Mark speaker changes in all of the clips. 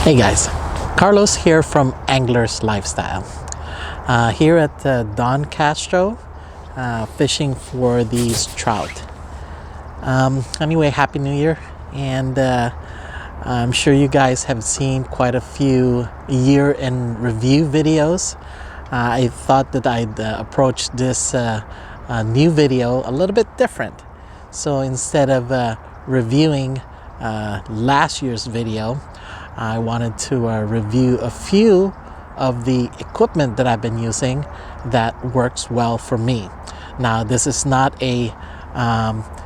Speaker 1: Hey guys, Carlos here from Angler's Lifestyle. Here at Don Castro, fishing for these trout. Anyway, Happy New Year, and I'm sure you guys have seen quite a few year in review videos. I thought that I'd approach this new video a little bit different. So instead of reviewing last year's video, I wanted to review a few of the equipment that I've been using that works well for me. Now, this is not a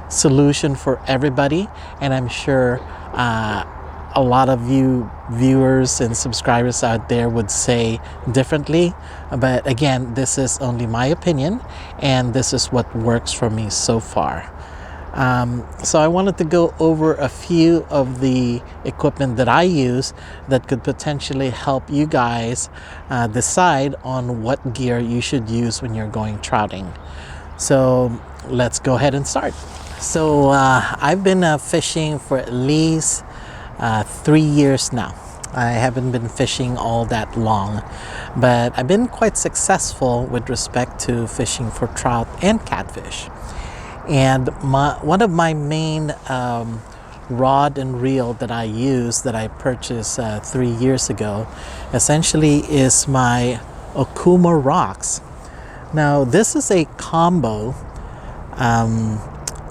Speaker 1: solution for everybody, and I'm sure a lot of you viewers and subscribers out there would say differently, but again, this is only my opinion, and this is what works for me so far. So I wanted to go over a few of the equipment that I use that could potentially help you guys decide on what gear you should use when you're going trouting. So let's go ahead and start. So I've been fishing for at least 3 years now. I haven't been fishing all that long, but I've been quite successful with respect to fishing for trout and catfish. And one of my main rod and reel that I use, that I purchased 3 years ago, essentially is my Okuma rocks. Now, this is a combo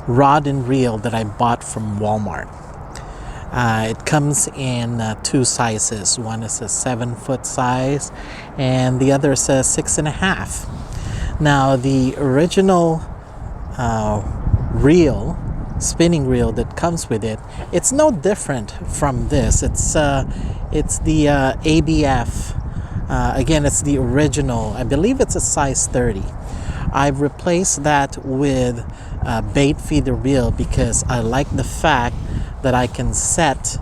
Speaker 1: rod and reel that I bought from Walmart. It comes in two sizes. One is a 7-foot size, and the other is a 6.5. Now, the original spinning reel that comes with it, it's no different from this. It's the ABF. Again, it's the original. I believe it's a size 30. I've replaced that with a bait feeder reel because I like the fact that I can set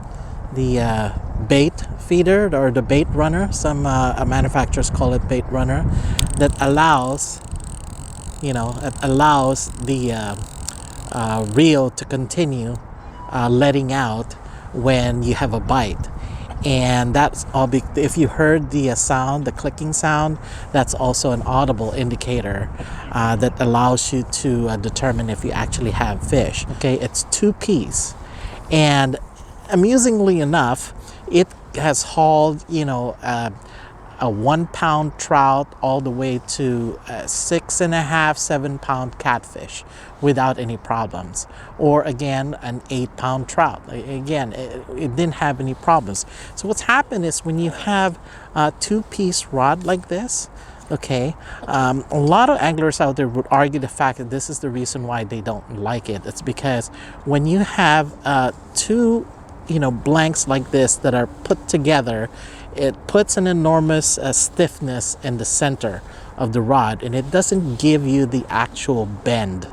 Speaker 1: the bait feeder or the bait runner. Some manufacturers call it bait runner. That allows the reel to continue letting out when you have a bite. And that's all. If you heard the sound, the clicking sound, that's also an audible indicator that allows you to determine if you actually have fish. Okay, it's 2-piece, and amusingly enough, it has hauled a 1-pound trout all the way to 6.5, 7-pound catfish without any problems. Or again, an 8-pound trout. Again, it didn't have any problems. So what's happened is when you have a 2-piece rod like this, okay, a lot of anglers out there would argue the fact that this is the reason why they don't like it. It's because when you have two blanks like this that are put together, it puts an enormous stiffness in the center of the rod, and it doesn't give you the actual bend,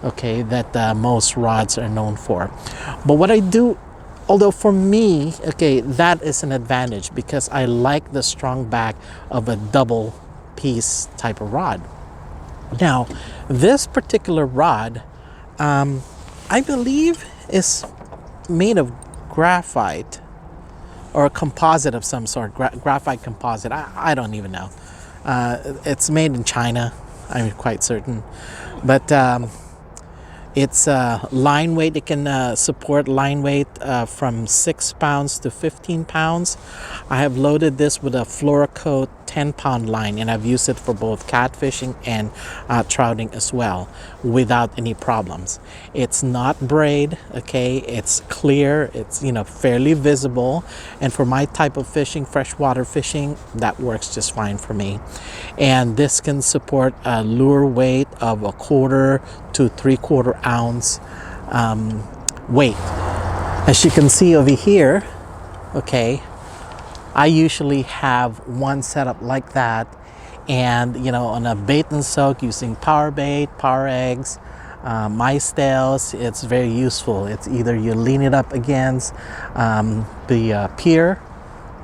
Speaker 1: okay, that most rods are known for. But what I do, although for me, okay, that is an advantage because I like the strong back of a double piece type of rod. Now, this particular rod, I believe is made of graphite or a composite of some sort, graphite composite. I don't even know. It's made in China, I'm quite certain. But it's line weight. It can support line weight from 6 pounds to 15 pounds. I have loaded this with a Fluorocoat 10-pound line, and I've used it for both catfishing and trouting as well without any problems. It's not braid, okay? It's clear, it's fairly visible, and for my type of fishing, freshwater fishing, that works just fine for me. And this can support a lure weight of 1/4 to 3/4 ounce weight. As you can see over here, okay, I usually have one setup like that, and on a bait and soak using power bait, power eggs, mice tails, it's very useful. It's either you lean it up against the pier,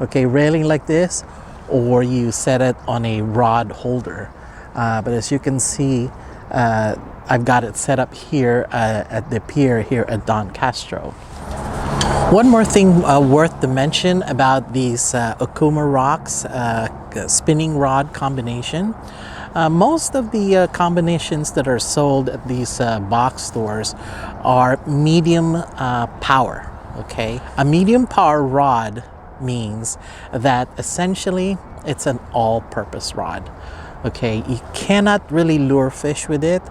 Speaker 1: okay, railing like this, or you set it on a rod holder. But as you can see, I've got it set up here at the pier here at Don Castro. One more thing worth to mention about these Okuma rocks spinning rod combination. Most of the combinations that are sold at these box stores are medium power. Okay, a medium power rod means that essentially it's an all-purpose rod. Okay, you cannot really lure fish with it.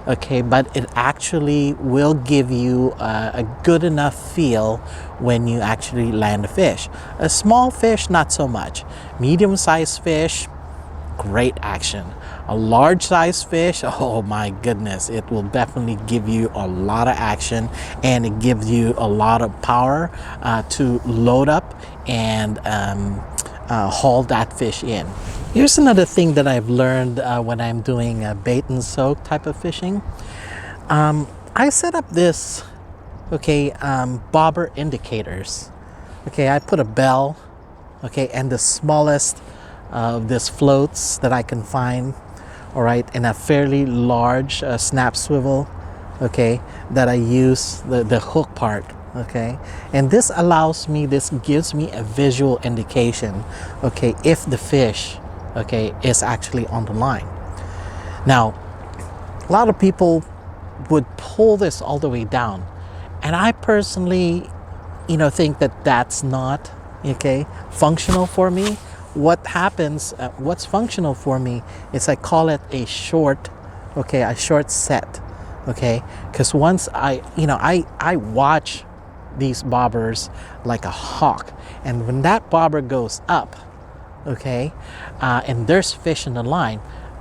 Speaker 1: Okay, but it actually will give you a good enough feel when you actually land a fish. A small fish, not so much. Medium-sized fish, great action. A large size fish, oh my goodness, it will definitely give you a lot of action, and it gives you a lot of power to load up and haul that fish in. Here's another thing that I've learned when I'm doing bait and soak type of fishing. I set up this, okay, bobber indicators. Okay, I put a bell, okay, and the smallest of these floats that I can find, all right, in a fairly large snap swivel, okay, that I use the hook part, okay, and this gives me a visual indication, okay, if the fish, okay, is actually on the line. Now, a lot of people would pull this all the way down, and I personally, think that that's not, okay, functional for me. What happens, what's functional for me is I call it a short set, okay, because once I watch these bobbers like a hawk, and when that bobber goes up, okay, and there's fish in the line,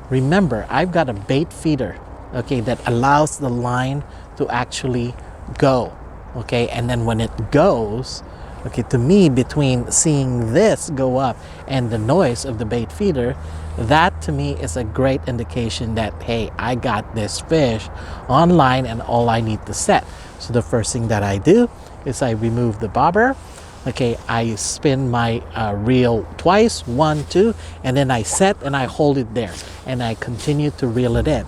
Speaker 1: remember, I've got a bait feeder, okay, that allows the line to actually go, okay, and then when it goes, okay, to me, between seeing this go up and the noise of the bait feeder, that to me is a great indication that, hey, I got this fish online and all I need to set. So the first thing that I do is I remove the bobber. Okay, I spin my reel twice, 1, 2, and then I set and I hold it there and I continue to reel it in.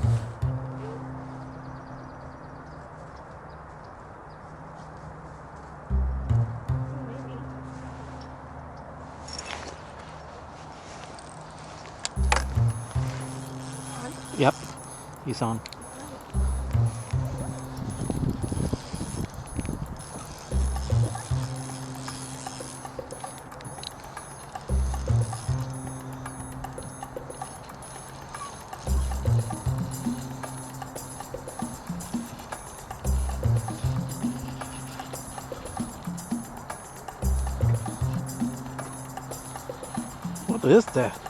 Speaker 1: Yep, he's on. What is that?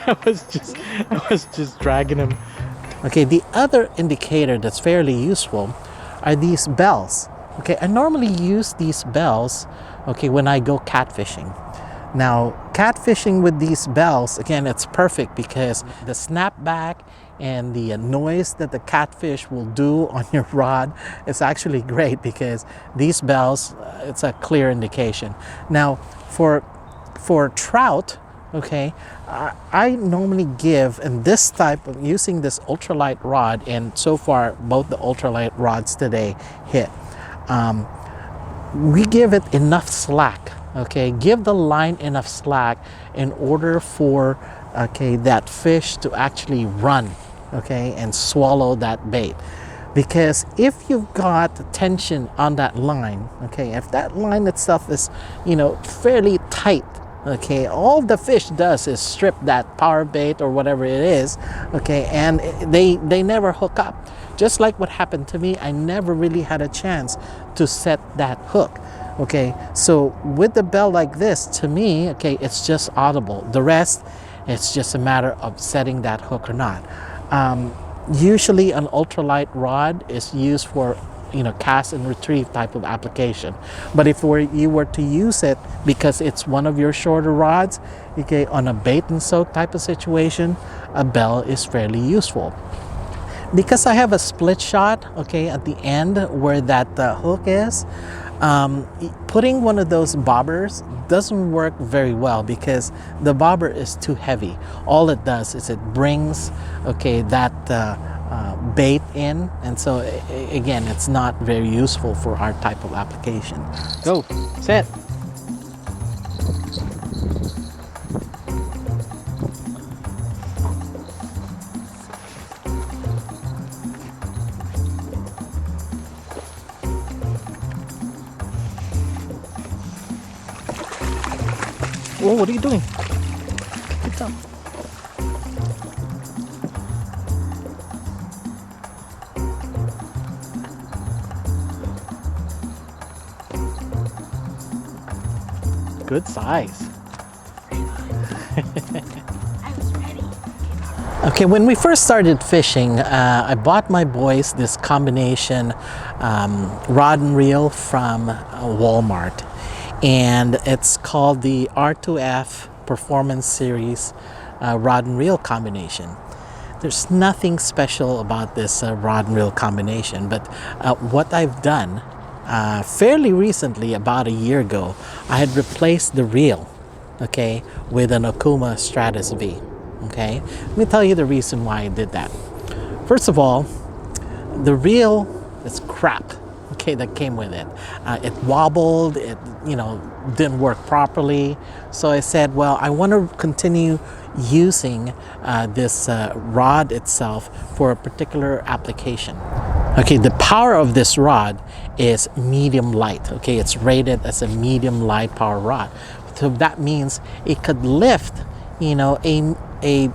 Speaker 1: I was just dragging him. Okay, the other indicator that's fairly useful are these bells. Okay, I normally use these bells, okay, when I go catfishing. Now, catfishing with these bells, again, it's perfect because the snapback and the noise that the catfish will do on your rod is actually great because these bells, it's a clear indication. Now, for trout, okay, I normally give, in this type of, using this ultralight rod, and so far both the ultralight rods today hit, we give it enough slack, okay, give the line enough slack in order for, okay, that fish to actually run, okay, and swallow that bait. Because if you've got tension on that line, okay, if that line itself is, fairly tight, okay, all the fish does is strip that power bait or whatever it is, okay, and they never hook up. Just like what happened to me, I never really had a chance to set that hook. Okay, so with the bell like this, to me, okay, it's just audible. The rest, it's just a matter of setting that hook or not. Usually an ultralight rod is used for cast and retrieve type of application. But if you were to use it because it's one of your shorter rods, okay, on a bait and soak type of situation, a bell is fairly useful. Because I have a split shot, okay, at the end where that hook is, putting one of those bobbers doesn't work very well because the bobber is too heavy. All it does is it brings, okay, that bait in, and so again, it's not very useful for our type of application. Go, sit. Oh, what are you doing? Get down. Good size.
Speaker 2: I was ready.
Speaker 1: Okay, when we first started fishing, I bought my boys this combination rod and reel from Walmart. And it's called the R2F Performance Series rod and reel combination. There's nothing special about this rod and reel combination, but what I've done fairly recently, about a year ago, I had replaced the reel, okay, with an Okuma Stratus V. Okay, let me tell you the reason why I did that. First of all, the reel is crap. Okay, that came with it. It wobbled. It didn't work properly. So I said, well, I want to continue using this rod itself for a particular application. Okay, the power of this rod is medium light. Okay, it's rated as a medium light power rod. So that means it could lift, a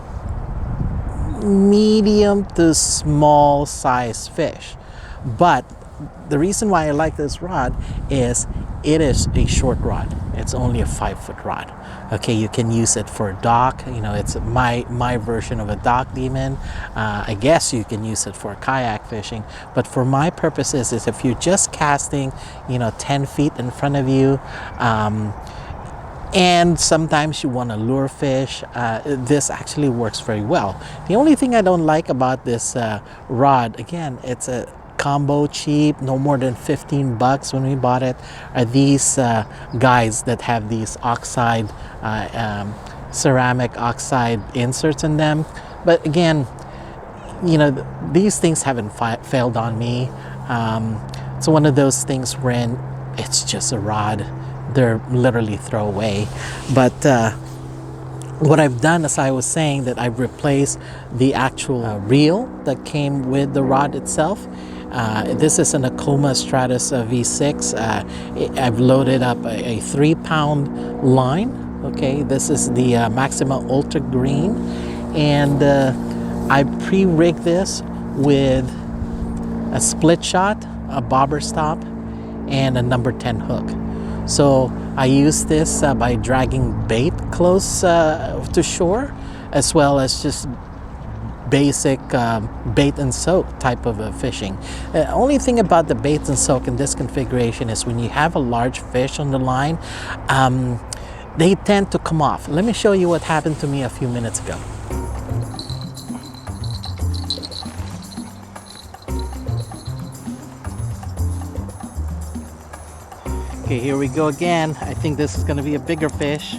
Speaker 1: medium to small size fish. But the reason why I like this rod is it is a short rod. It's only a 5-foot rod. Okay, you can use it for a dock. It's my version of a dock demon. I guess you can use it for kayak fishing. But for my purposes, is if you're just casting, 10 feet in front of you, and sometimes you want to lure fish, this actually works very well. The only thing I don't like about this rod, again, it's a combo cheap, no more than 15 bucks when we bought it, are these guides that have these oxide, ceramic oxide inserts in them. But again, these things haven't failed on me. It's one of those things when it's just a rod. They're literally throwaway. But what I've done, as I was saying, that I've replaced the actual reel that came with the rod itself. This is an Okuma Stratus V6. I've loaded up a 3-pound line. Okay, this is the Maxima Ultra Green, and I pre-rigged this with a split shot, a bobber stop, and a number 10 hook. So I use this by dragging bait close to shore, as well as just basic bait and soak type of fishing. The only thing about the bait and soak in this configuration is when you have a large fish on the line, they tend to come off. Let me show you what happened to me a few minutes ago. Okay, here we go again. I think this is going to be a bigger fish.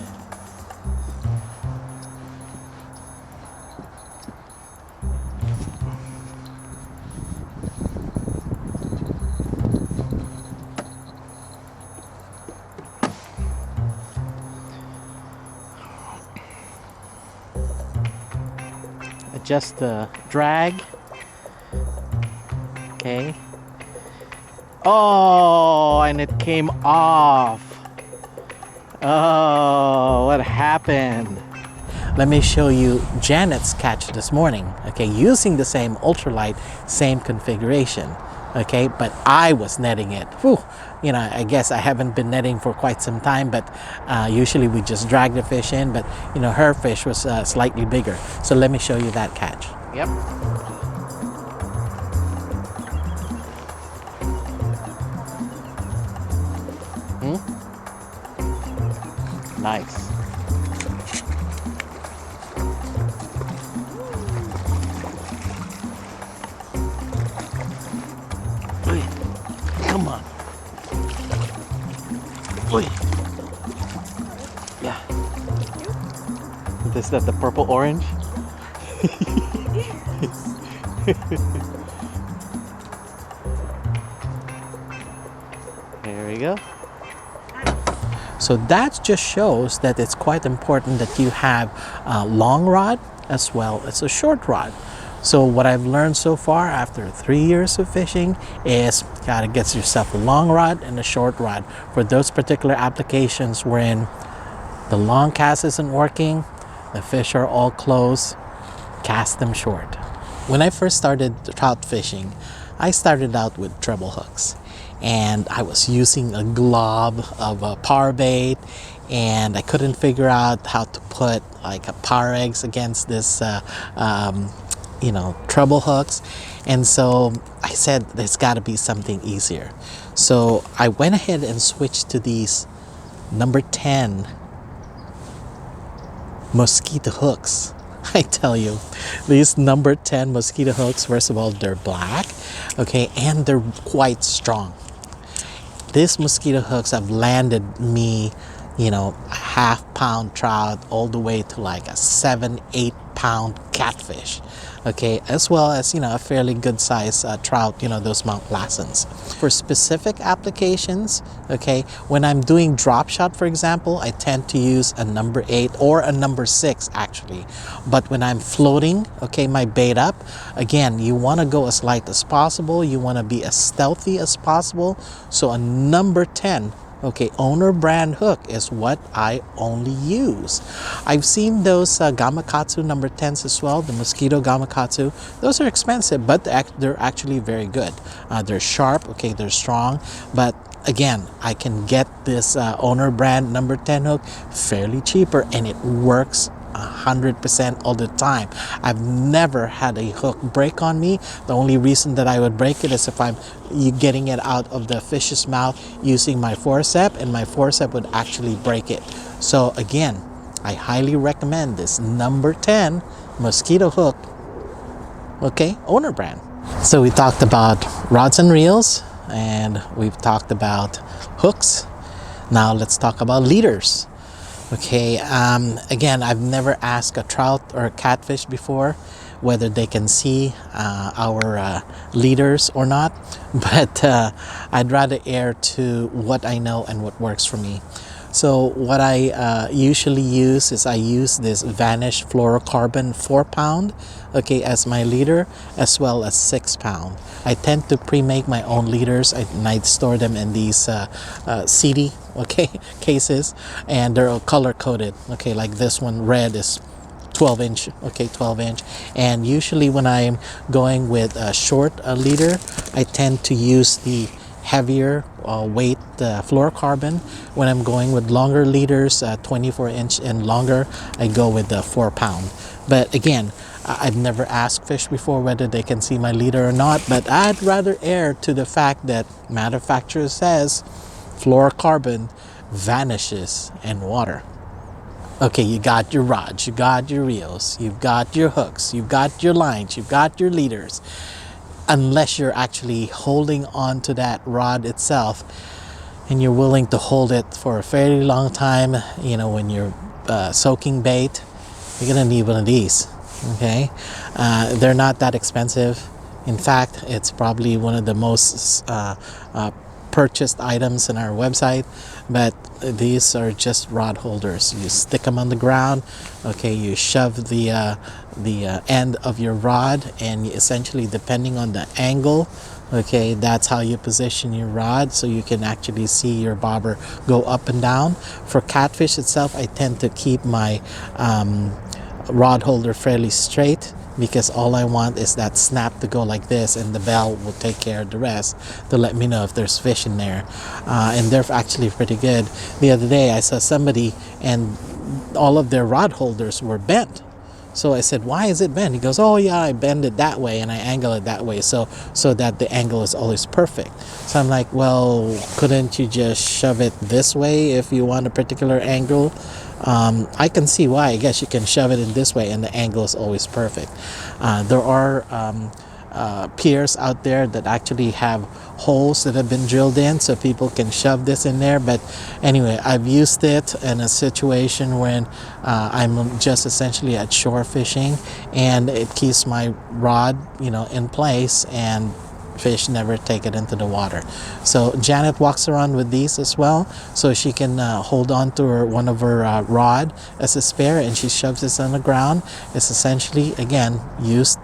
Speaker 1: Adjust the drag. Okay. Oh, and it came off. Oh, what happened? Let me show you Janet's catch this morning. Okay, using the same ultralight, same configuration. Okay, but I was netting it. Whew. I guess I haven't been netting for quite some time, but usually we just drag the fish in, but her fish was slightly bigger. So let me show you that catch. Yep. nice. Oy, come on. Oy. Yeah. Is that the purple orange? There we go. So that just shows that it's quite important that you have a long rod as well as a short rod. So what I've learned so far after 3 years of fishing is gotta get yourself a long rod and a short rod for those particular applications wherein the long cast isn't working, the fish are all closed, cast them short. When I first started trout fishing, I started out with treble hooks, and I was using a glob of a power bait, and I couldn't figure out how to put like a power eggs against this treble hooks. And so I said there's got to be something easier, so I went ahead and switched to these number 10 mosquito hooks. I tell you, these number 10 mosquito hooks, first of all, they're black, okay, and they're quite strong. These mosquito hooks have landed me, a half-pound trout all the way to like a 7-8 pound catfish, okay, as well as a fairly good size trout, those Mount Lassens. For specific applications, okay, when I'm doing drop shot, for example, I tend to use a number 8 or a number 6 actually. But when I'm floating, okay, my bait up, again, you want to go as light as possible, you want to be as stealthy as possible, so a number 10, okay, owner brand hook is what I only use. I've seen those Gamakatsu number 10s as well, the Mosquito Gamakatsu. Those are expensive, but they're actually very good. They're sharp, okay, they're strong, but again, I can get this owner brand number 10 hook fairly cheaper, and it works 100% all the time. I've never had a hook break on me. The only reason that I would break it is if I'm getting it out of the fish's mouth using my forceps, and my forceps would actually break it. So again, I highly recommend this number 10 mosquito hook, okay, owner brand. So we talked about rods and reels, and we've talked about hooks. Now let's talk about leaders. Okay, again, I've never asked a trout or a catfish before whether they can see our leaders or not, but I'd rather err to what I know and what works for me. So what I usually use is I use this Vanish fluorocarbon 4-pound, okay, as my leader, as well as 6-pound. I tend to pre-make my own leaders, and I store them in these CD, okay, cases, and they're color coded, okay, like this one, red is 12 inch, okay, 12 inch. And usually when I'm going with a short leader, I tend to use the heavier weight fluorocarbon. When I'm going with longer leaders, 24 inch and longer, I go with the 4-pound. But again, I've never asked fish before whether they can see my leader or not, but I'd rather err to the fact that manufacturer says fluorocarbon vanishes in water. Okay, you got your rods, you got your reels, you've got your hooks, you've got your lines, you've got your leaders. Unless you're actually holding on to that rod itself and you're willing to hold it for a fairly long time, when you're soaking bait, you're gonna need one of these, okay? They're not that expensive. In fact, it's probably one of the most purchased items on our website, but these are just rod holders. You stick them on the ground, okay, you shove the end of your rod, and you essentially, depending on the angle, okay, that's how you position your rod, so you can actually see your bobber go up and down. For catfish itself, I tend to keep my rod holder fairly straight, because all I want is that snap to go like this, and the bell will take care of the rest to let me know if there's fish in there. And they're actually pretty good. The other day I saw somebody and all of their rod holders were bent. So I said, why is it bent? He goes, oh yeah, I bend it that way and I angle it that way so that the angle is always perfect. So I'm like, well, couldn't you just shove it this way if you want a particular angle? I can see why. I guess you can shove it in this way and the angle is always perfect. There are piers out there that actually have holes that have been drilled in so people can shove this in there. But anyway, I've used it in a situation when I'm just essentially at shore fishing, and it keeps my rod, in place, and fish never take it into the water. So Janet walks around with these as well, so she can hold on to one of her rod as a spare, and she shoves this on the ground. It's essentially, again, used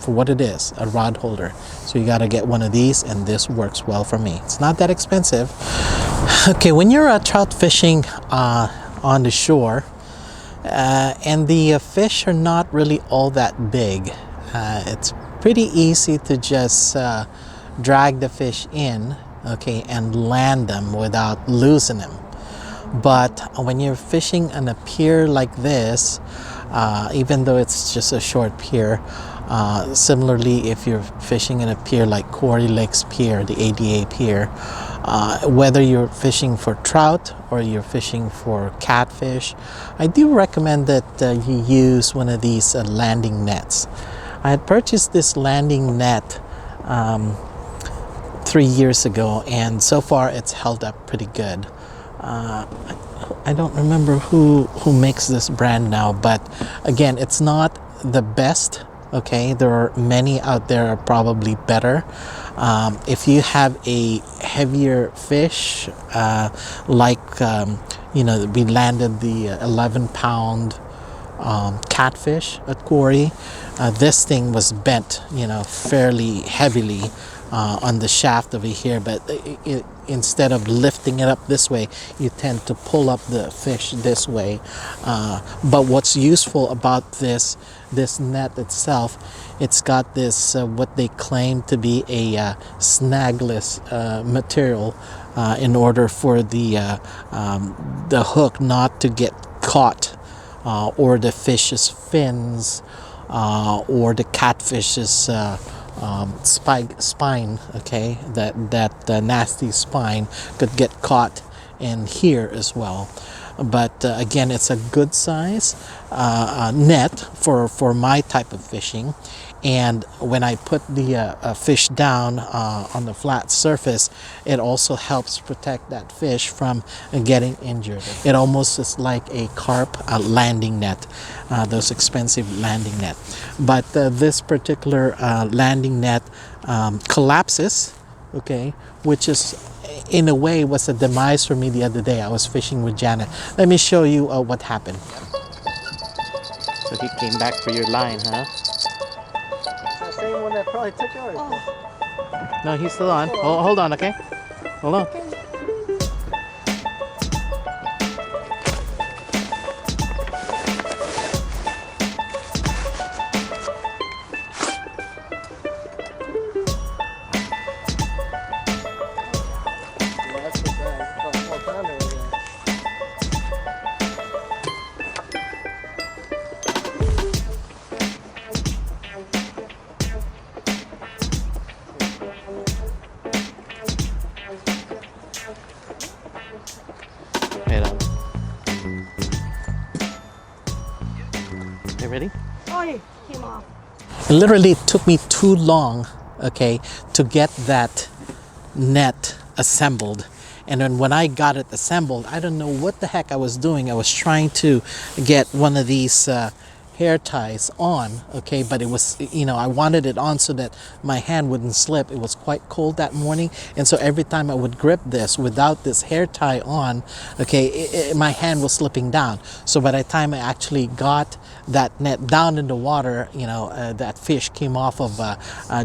Speaker 1: for what it is, a rod holder. So you got to get one of these, and this works well for me. It's not that expensive. Okay, when you're trout fishing on the shore, and the fish are not really all that big, it's pretty easy to just drag the fish in, okay, and land them without losing them. But when you're fishing on a pier like this, even though it's just a short pier, similarly, if you're fishing in a pier like Quarry Lakes Pier, the ADA Pier, whether you're fishing for trout or you're fishing for catfish, I do recommend that you use one of these landing nets. I had purchased this landing net 3 years ago, and so far it's held up pretty good. I don't remember who makes this brand now, but again, it's not the best. Okay, there are many out there are probably better. If you have a heavier fish, like we landed the 11-pound catfish at Quarry. This thing was bent, fairly heavily on the shaft over here, but instead of lifting it up this way, you tend to pull up the fish this way. But what's useful about this net itself, it's got this what they claim to be a snagless material in order for the hook not to get caught, or the fish's fins, or the catfish's spine, okay, that nasty spine could get caught in here as well. But again, it's a good size net for my type of fishing. And when I put the fish down on the flat surface, it also helps protect that fish from getting injured. It almost is like a carp landing net, those expensive landing net. But this particular landing net collapses, okay, which is in a way was a demise for me the other day. I was fishing with Janet. Let me show you what happened. So he came back for your line, huh? Same one that probably took yours. Oh. No, he's still on. Hold on, okay? Hold on. You ready?
Speaker 2: Oh, it came off.
Speaker 1: It literally took me too long, okay, to get that net assembled. And then when I got it assembled, I don't know what the heck I was doing. I was trying to get one of these hair ties on, okay, but it was, I wanted it on so that my hand wouldn't slip. It was quite cold that morning, and so every time I would grip this without this hair tie on, okay, my hand was slipping down. So by the time I actually got that net down in the water, that fish came off of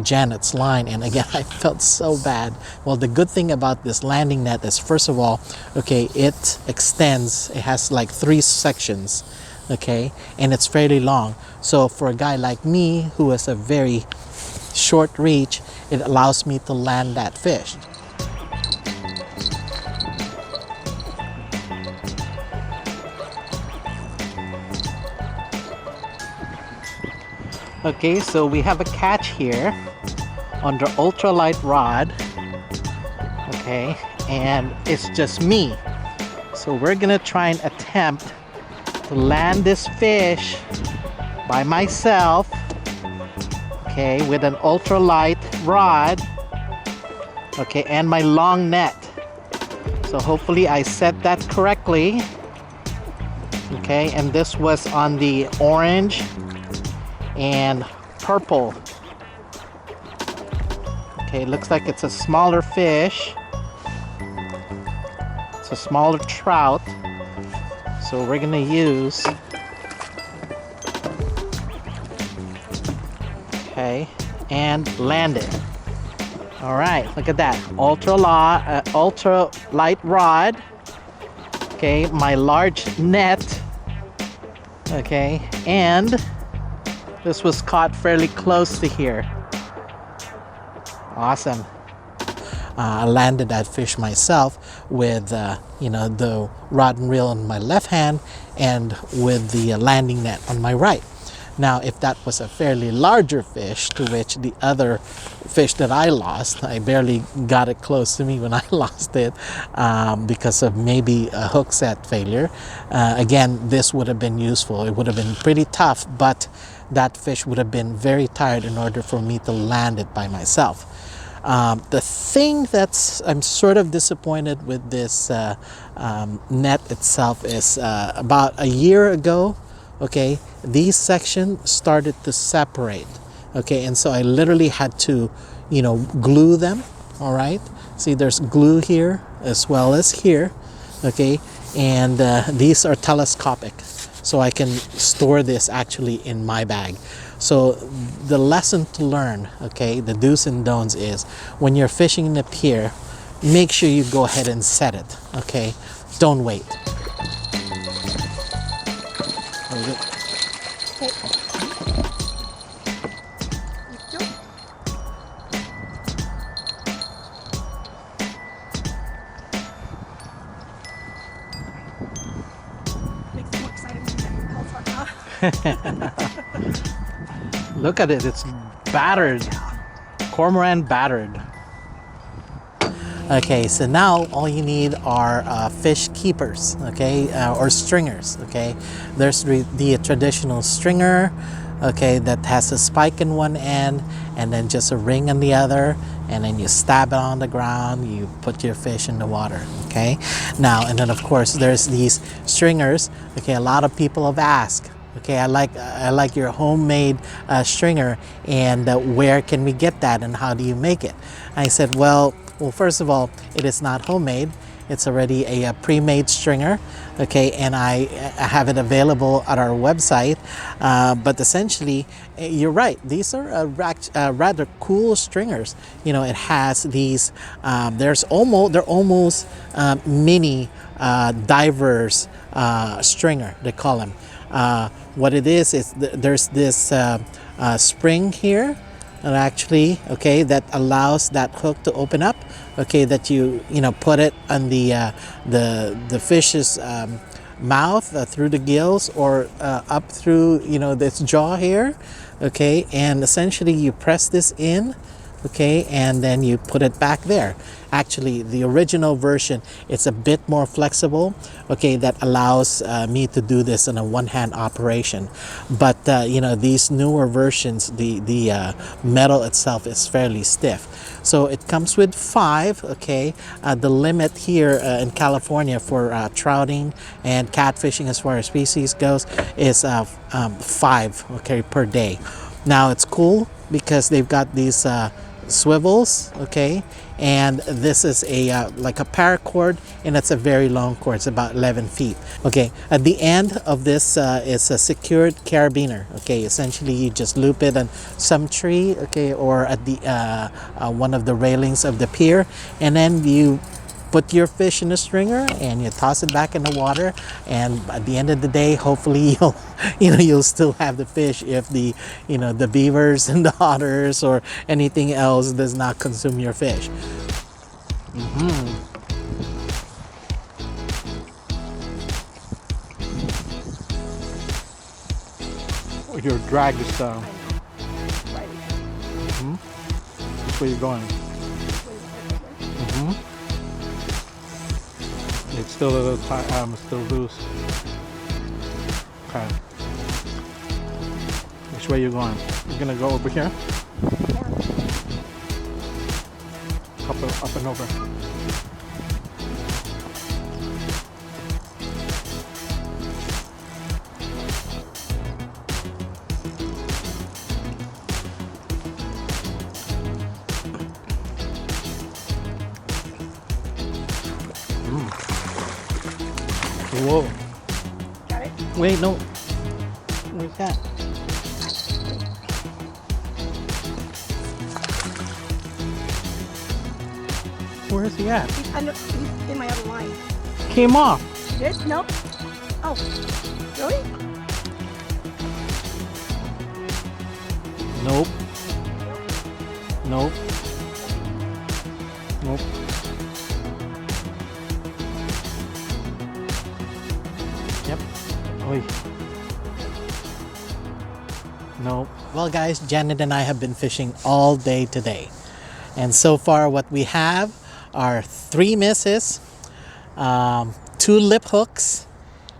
Speaker 1: Janet's line, and again, I felt so bad. Well, the good thing about this landing net is, first of all, okay, it extends. It has like 3 sections, okay, and it's fairly long. So for a guy like me who has a very short reach, it allows me to land that fish. Okay, so we have a catch here under ultralight rod. Okay, and it's just me. So we're gonna try and attempt to land this fish by myself. Okay, with an ultralight rod. Okay, and my long net. So hopefully I set that correctly. Okay, and this was on the orange and purple. Okay, looks like it's a smaller fish. It's a smaller trout. So we're gonna use, okay, and land it. All right, look at that, ultra light rod. Okay, my large net. Okay, and this was caught fairly close to here. Awesome. I landed that fish myself with, the rod and reel in my left hand and with the landing net on my right. Now, if that was a fairly larger fish, to which the other fish that I lost, I barely got it close to me when I lost it because of maybe a hook set failure. Again, this would have been useful. It would have been pretty tough, but that fish would have been very tired in order for me to land it by myself. The thing that's I'm sort of disappointed with this net itself is about a year ago, okay, these sections started to separate, okay, and so I literally had to, glue them. All right, see, there's glue here as well as here, okay, and these are telescopic, so I can store this actually in my bag. So the lesson to learn, okay, the do's and don'ts is when you're fishing in the pier, make sure you go ahead and set it, okay? Don't wait.
Speaker 2: Makes it more exciting when you call out.
Speaker 1: Look at it, it's battered. Cormorant battered. Okay, so now all you need are fish keepers, okay, or stringers, okay. There's the traditional stringer, okay, that has a spike in one end and then just a ring on the other, and then you stab it on the ground, you put your fish in the water, okay. Now, and then of course there's these stringers, okay, a lot of people have asked, okay, I like your homemade stringer, and where can we get that and how do you make it? I said, well, first of all, it is not homemade. It's already a pre-made stringer, okay, and I have it available at our website. But essentially, you're right. These are rather cool stringers. It has these. They're almost mini divers stringer. They call them. What it is there's this spring here, and actually, okay, that allows that hook to open up, okay, that you put it on the fish's mouth through the gills or up through this jaw here, okay, and essentially you press this in, okay, and then you put it back there. Actually, the original version, it's a bit more flexible, okay, that allows me to do this in a one-hand operation. But these newer versions, the metal itself is fairly stiff. So it comes with 5, okay. The limit here in California for trouting and catfishing as far as species goes is 5, okay, per day. Now it's cool because they've got these swivels, okay, and this is a like a paracord, and it's a very long cord. It's about 11 feet. Okay, at the end of this is a secured carabiner. Okay, essentially you just loop it on some tree, okay, or at the one of the railings of the pier, and then you put your fish in a stringer and you toss it back in the water, and at the end of the day, hopefully you'll still have the fish if the the beavers and the otters or anything else does not consume your fish. Your drag is Which way you going? Mm-hmm. It's still a little still loose. Okay. Which way you going? You're gonna go over here? Up and over. Whoa.
Speaker 2: Got it?
Speaker 1: Wait, no. Where's that? Where is he at?
Speaker 2: He's in my other line.
Speaker 1: Came off.
Speaker 2: Did? Nope. Oh. Really?
Speaker 1: Nope. Nope. Nope. Yep. Oy. Nope. Well, guys, Janet and I have been fishing all day today. And so far what we have are 3 misses, 2 lip hooks,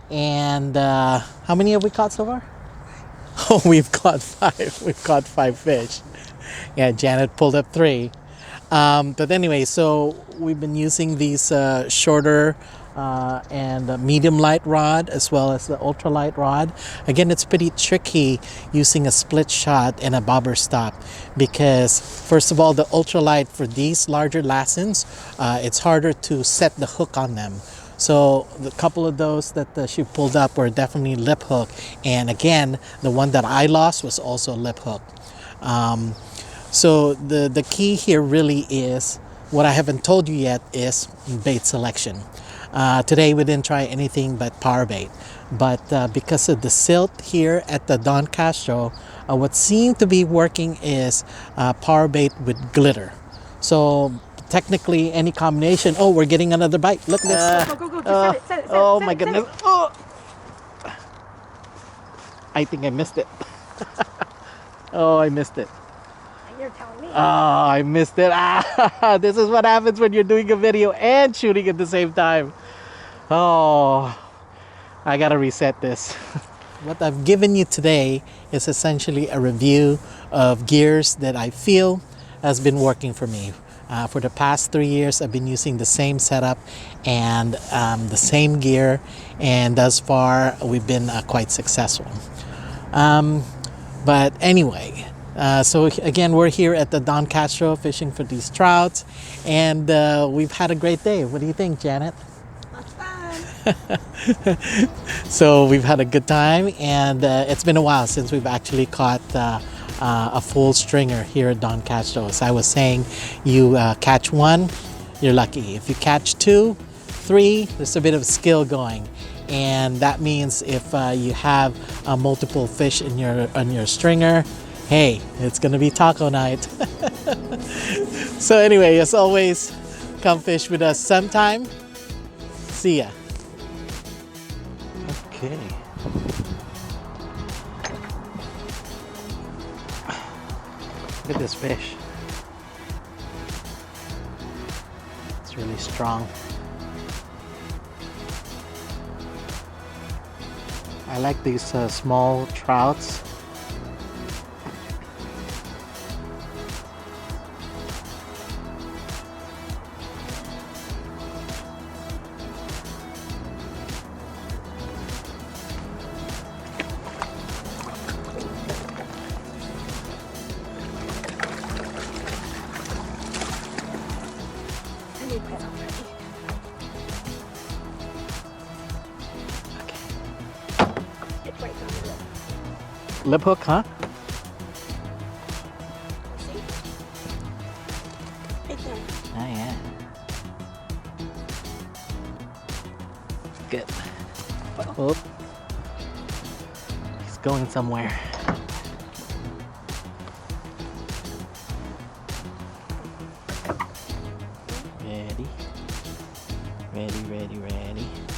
Speaker 1: and how many have we caught so far? Oh, we've caught 5. We've caught 5 fish. Yeah, Janet pulled up 3. But anyway, so we've been using these shorter and medium light rod as well as the ultralight rod. Again, it's pretty tricky using a split shot and a bobber stop because first of all, the ultralight for these larger lassons, it's harder to set the hook on them. So the couple of those that she pulled up were definitely lip hook, and again, the one that I lost was also lip hook. So the key here really is, what I haven't told you yet, is bait selection. Today we didn't try anything but power bait, but because of the silt here at the Don Castro, what seemed to be working is power bait with glitter. So technically any combination. Oh, we're getting another bite. Look at this.
Speaker 2: Go. Just set it.
Speaker 1: Oh my goodness. Oh, I think I missed it. Oh, I missed it.
Speaker 2: You're telling me.
Speaker 1: Oh, I missed it. Ah, this is what happens when you're doing a video and shooting at the same time. Oh, I gotta reset this. What I've given you today is essentially a review of gears that I feel has been working for me. For the past 3 years, I've been using the same setup and the same gear, and thus far we've been quite successful. But anyway, so again, we're here at the Don Castro fishing for these trouts, and we've had a great day. What do you think, Janet?
Speaker 2: That's fun.
Speaker 1: So we've had a good time, and it's been a while since we've actually caught a full stringer here at Don Castro. As I was saying, you catch 1, you're lucky. If you catch 2, 3, there's a bit of skill going. And that means if you have multiple fish in your stringer, hey, it's gonna be taco night. So anyway, as always, come fish with us sometime. See ya. Okay. Look at this fish. It's really strong. I like these small trouts.
Speaker 2: I need that already. It's right down the lip.
Speaker 1: Lip hook, huh?
Speaker 2: See? Right there.
Speaker 1: Oh yeah. Good. Oh. He's going somewhere. Ready. Ready.